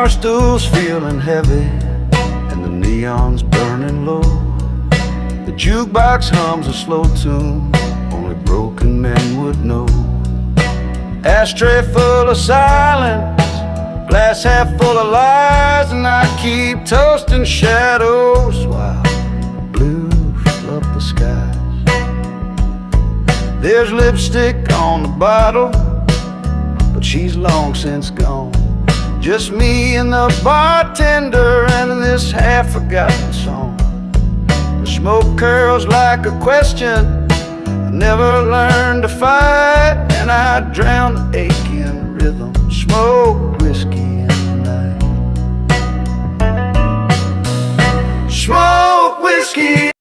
bar stool's feeling heavy and the neon's burning low. The jukebox hums a slow tune only broken men would know. Ashtray full of silence, glass half full of lies, and I keep toasting shadows while blue fill up the skies. There's lipstick on the bottle, but she's long since gone. Just me and the bartender and this half-forgotten song. The smoke curls like a question I never learned to fight, and I drown the ache in rhythm, smoke whiskey in the night. Smoke whiskey